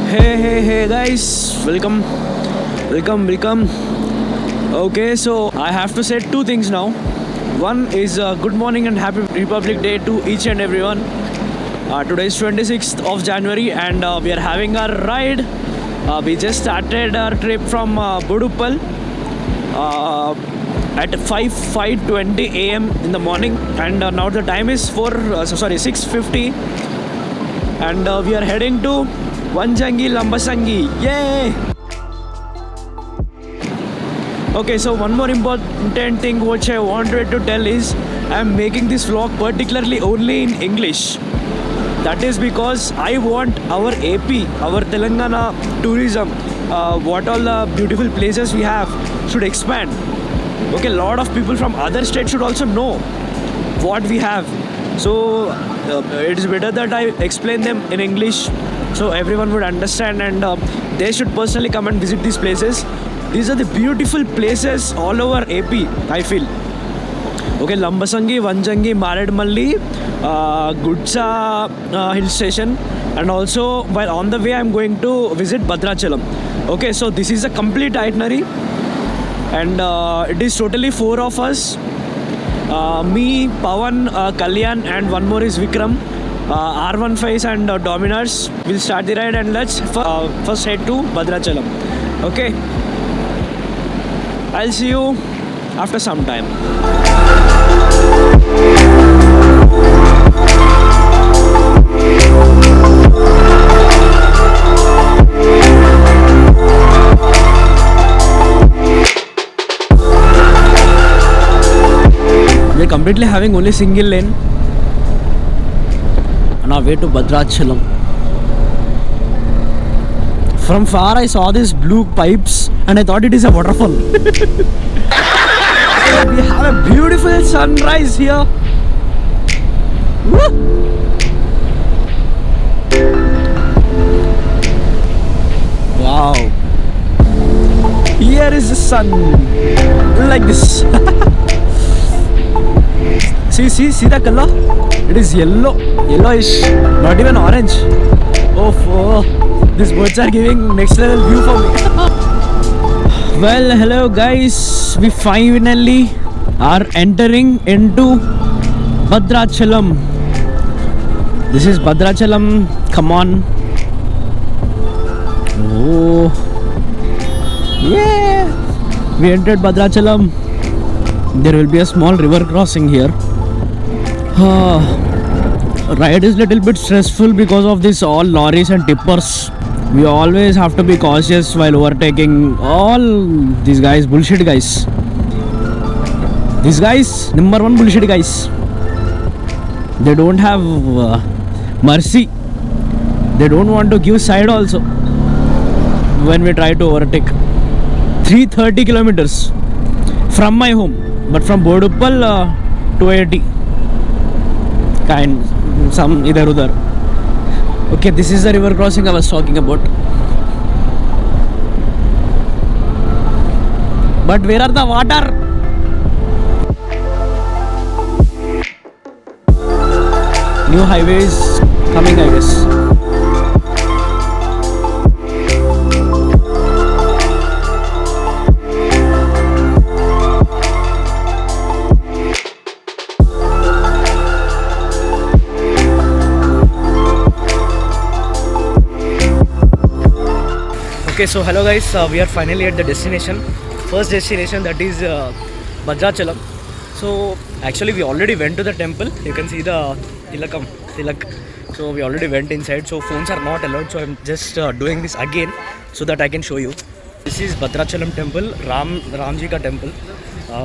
Hey guys, welcome. Okay, so I have to say two things now. One is good morning and happy Republic Day to each and everyone. Today is 26th of January and we are having our ride. We just started our trip from Boduppal at 5:20 a.m. in the morning, and now the time is 6:50, and we are heading to Lambasingi. Yay! Okay, so one more important thing which I wanted to tell is I am making this vlog particularly only in English. That is because I want our AP, our Telangana tourism, what all the beautiful places we have should expand. Okay, a lot of people from other states should also know what we have. So it is better that I explain them in English so everyone would understand, and they should personally come and visit these places. These are the beautiful places all over AP, I feel. Okay, Lambasingi, Vanjangi, Maredumalli, Gudisa hill station, and also while on the way I'm going to visit Badrachalam. Okay, so this is a complete itinerary, and it is totally 4 of us. Me, Pawan, Kalyan, and one more is Vikram. R15s and Dominars. We'll start the ride and let's first head to Badrachalam. Okay, I'll see you after some time. We're completely having only single lane on our way to Badrachalam. From far I saw these blue pipes and I thought it is a waterfall. We have a beautiful sunrise here. Woo! Wow. Here is the sun. Like this. See the color? It is yellowish, not even orange. Oh, these birds are giving next level view for me. Well, hello guys, we finally are entering into Badrachalam. This is Badrachalam, come on. Oh, yeah, we entered Badrachalam. There will be a small river crossing here. Ride is little bit stressful because of this all lorries and tippers. We always have to be cautious while overtaking all these guys, bullshit guys. These guys, number one bullshit guys. They don't have mercy. They don't want to give side also when we try to overtake. 330 kilometers from my home, but from Boduppal 280. Kind some either udhar. Okay, this is the river crossing I was talking about. But where are the water? New highways coming, I guess. Okay, so hello guys, we are finally at the destination, first destination, that is Badrachalam. So actually we already went to the temple. You can see the tilak. So we already went inside, so phones are not allowed, so I'm just doing this again so that I can show you. This is Badrachalam temple, Ramji ka temple.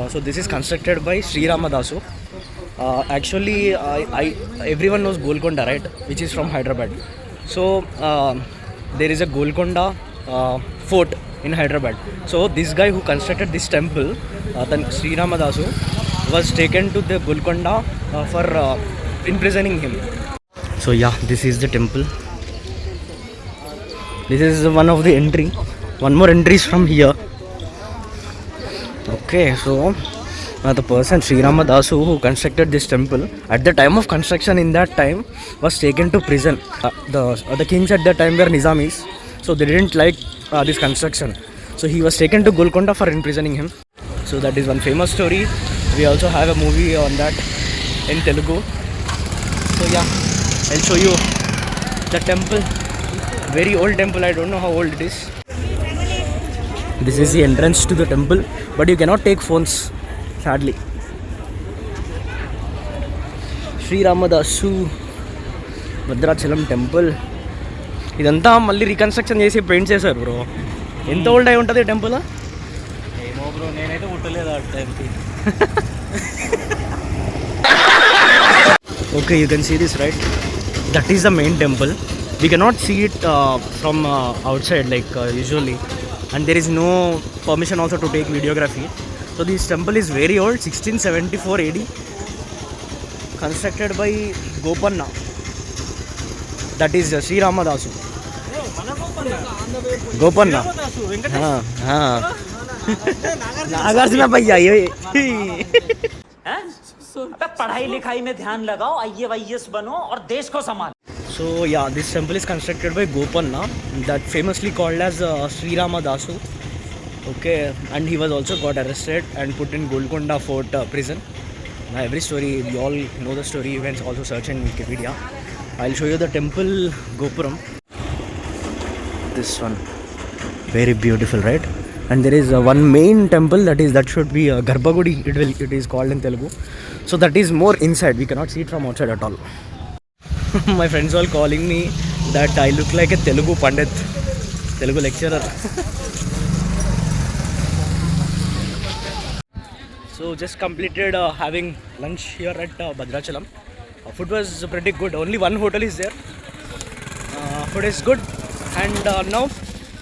So this is constructed by Sri Ramadasu. Actually everyone knows Golconda, right, which is from Hyderabad. So there is a Golconda fort in Hyderabad. So this guy who constructed this temple, Sri Ramadasu, was taken to the Golconda for imprisoning him. So yeah, this is the temple. This is one of the entry. One more entry is from here. Okay, so the person Sri Ramadasu who constructed this temple, at the time of construction in that time, was taken to prison. The kings at that time were Nizamis. So they didn't like this construction. So he was taken to Golconda for imprisoning him. So that is one famous story. We also have a movie on that in Telugu. So yeah, I'll show you the temple. Very old temple. I don't know how old it is. This is the entrance to the temple, but you cannot take phones, sadly. Sri Ramadasu Badrachalam temple. ఇదంతా మళ్ళీ reconstruction చేసి paint చేశారు bro. ఎంత old అయి ఉంటుంది temple? ఏమో bro, నేనైతే కుట్టలేదు ఆ టైంకి. Okay, you can see this, right? That is the main temple. We cannot see it from outside like usually, and there is no permission also to take videography. So this temple is very old, 1674 AD, constructed by Gopanna. That is Sri Ramadasu. Gopanna. Nagarjuna भैया ये. पढ़ाई लिखाई में ध्यान लगाओ, IAS बनो और देश को संभालो. So yeah, this temple is constructed by Gopanna, that famously called as Sri Ramadasu. Okay, and he was also got arrested and put in Golconda Fort prison. Now every story, we all know the story. You can also search in Wikipedia. I'll show you the temple Gopuram. This one, very beautiful, right? And there is one main temple that should be Garbhagudi. It is called in Telugu. So that is more inside. We cannot see it from outside at all. My friends all calling me that I look like a Telugu Pandit, Telugu lecturer. So just completed having lunch here at Badrachalam. Food was pretty good. Only one hotel is there. Food is good, and now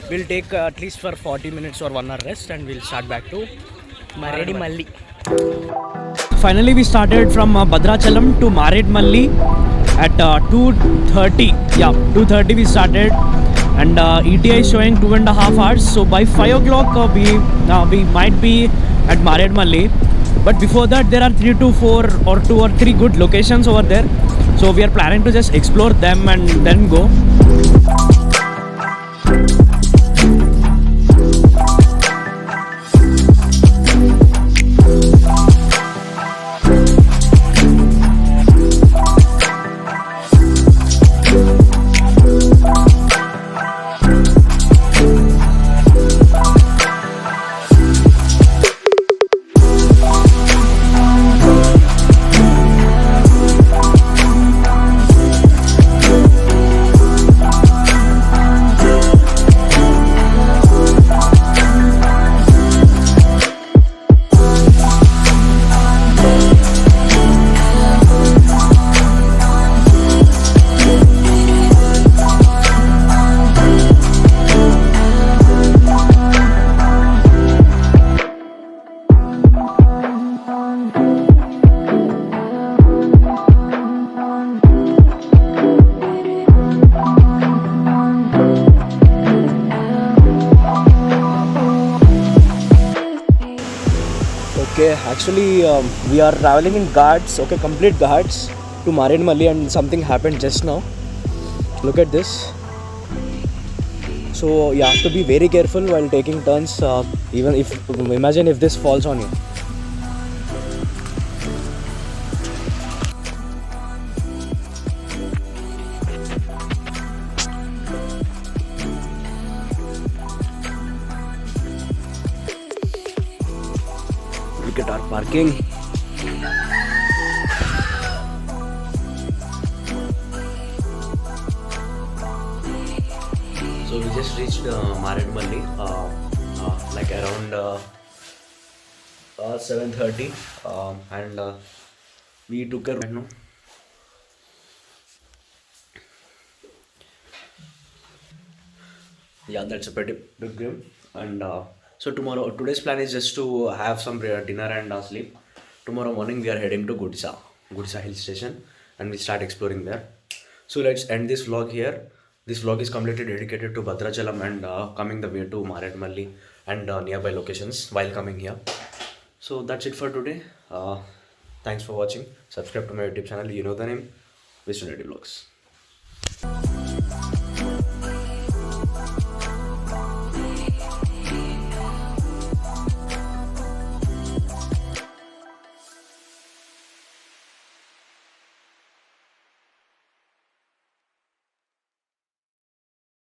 we'll take at least for 40 minutes or 1 hour rest, and we'll start back to Maredumalli. Finally, we started from Badrachalam to Maredumalli at 2:30. Yeah, 2:30 we started, and ETA is showing 2.5 hours. So by 5 o'clock we might be at Maredumalli. But before that, there are 3 to 4 or 2 or 3 good locations over there. So we are planning to just explore them and then go. Okay, actually we are traveling in Ghats, okay, complete Ghats to Maredumalli, and something happened just now. Look at this. So you have to be very careful while taking turns, even if, imagine if this falls on you. Look at our parking. So we just reached Maredumalli like around 7:30, and we took a ride now. Yeah, that's a pretty big game. And so today's plan is just to have some dinner and sleep. Tomorrow morning we are heading to Gudisa hill station, and we start exploring there. So let's end this vlog here. This vlog is completely dedicated to Badrachalam and coming the way to Maredumalli and nearby locations while coming here. So that's it for today. Thanks for watching. Subscribe to my YouTube channel. You know the name, Visionary Vlogs.